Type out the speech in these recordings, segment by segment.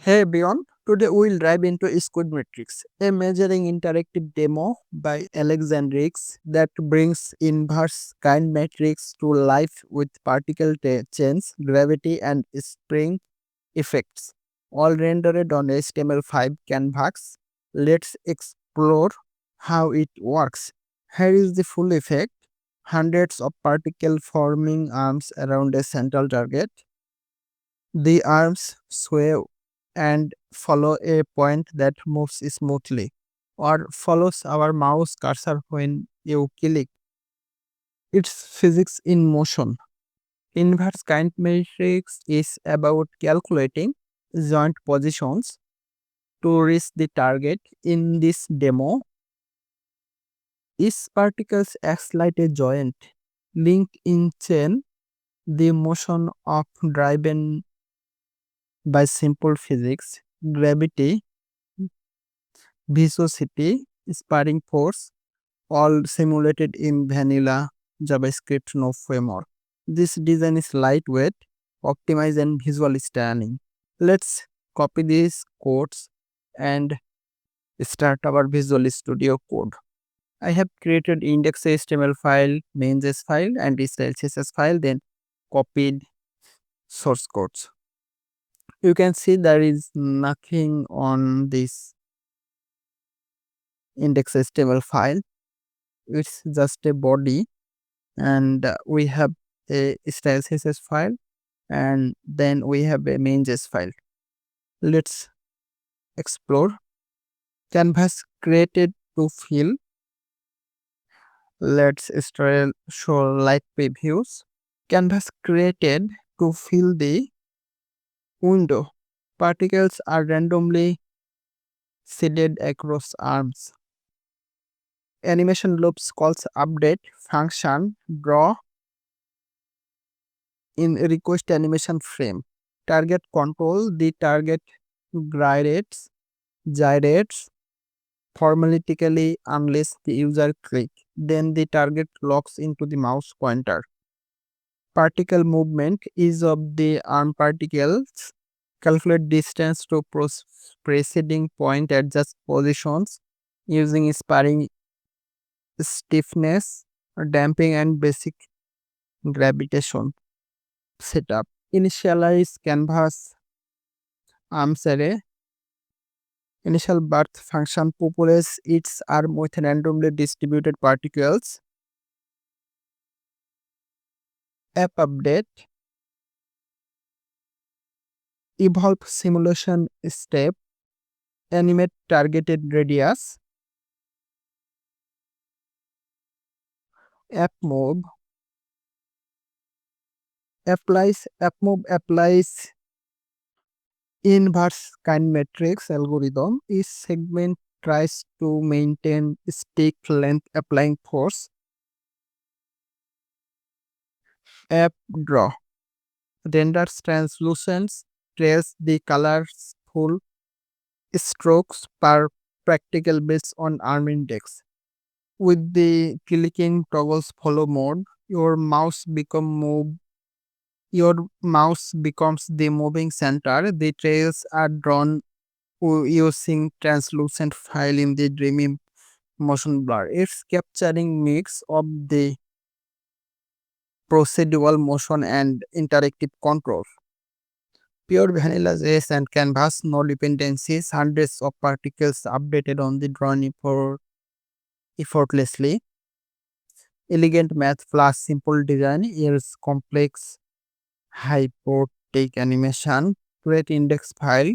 Hey everyone, today we'll dive into Squidematics, a measuring interactive demo by Alexandrix that brings inverse kinematrix to life with particle chains, gravity, and spring effects, all rendered on HTML5 Canvas. Let's explore how it works. Here is the full effect: hundreds of particles forming arms around a central target. The arms sway and follow a point that moves smoothly or follows our mouse cursor when you click. It's physics in motion. Inverse kinetics is about calculating joint positions to reach the target. In this demo, each particle acts like a joint link in chain. The motion of driven by simple physics, gravity, viscosity, sparring force, all simulated in vanilla JavaScript no framework. This design is lightweight, optimized and visually stunning. Let's copy these codes and start our Visual Studio code. I have created index.html file, main.js file and style.css file, then copied source codes. You can see there is nothing on this index.html file. It's just a body, and we have a style.css file, and then we have a main.js file. Let's explore. Canvas created to fill. Let's show light previews. Canvas created to fill the window. Particles are randomly seeded across arms. Animation loops calls update function draw in request animation frame. Target control, the target gyrates formaltically unless the user click. Then the target locks into the mouse pointer. Particle movement is of the arm particles. Calculate distance to preceding point, adjust positions using sparring, stiffness, damping and basic gravitation setup. Initialize canvas arms array. Initial birth function populates its arm with randomly distributed particles. App update. Evolve simulation step. Animate targeted radius. App move. App move applies inverse kinematrix algorithm. Each segment tries to maintain stick length applying force. App draw renders translucence, trace the colorful strokes per practical based on arm index. With the clicking toggles follow mode, your mouse becomes the moving center. The trails are drawn using translucent file in the dreamy motion blur. It's capturing mix of the procedural motion and interactive control. Pure vanilla JS and canvas, no dependencies, hundreds of particles updated on the drawing effortlessly. Elegant math plus simple design is complex hypnotic animation. Create index file.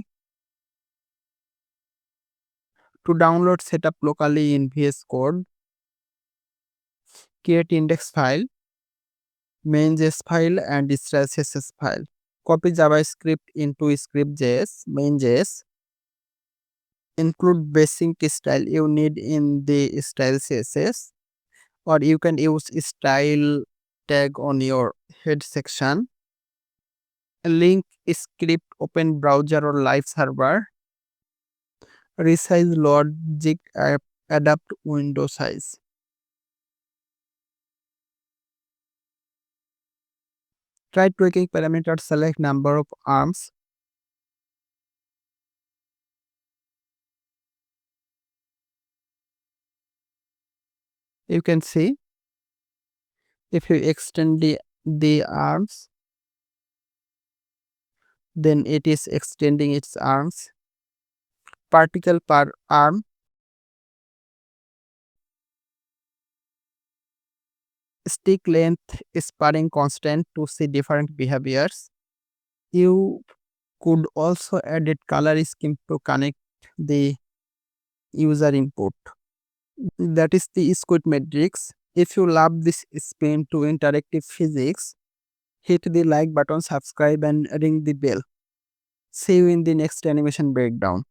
To download setup locally in VS Code. Create index file, main.js file and style.css file. Copy JavaScript into script.js, main.js. Include basic style you need in the style CSS, or you can use style tag on your head section. Link script open browser or live server. Resize logic adapt window size. Try tweaking parameters, select number of arms. You can see if you extend the arms, then it is extending its arms. Particle per arm. Stick length is pairing constant to see different behaviors. You could also add a color scheme to connect the user input. That is the Squidematics. If you love this spin to interactive physics, hit the like button, subscribe and ring the bell. See you in the next animation breakdown.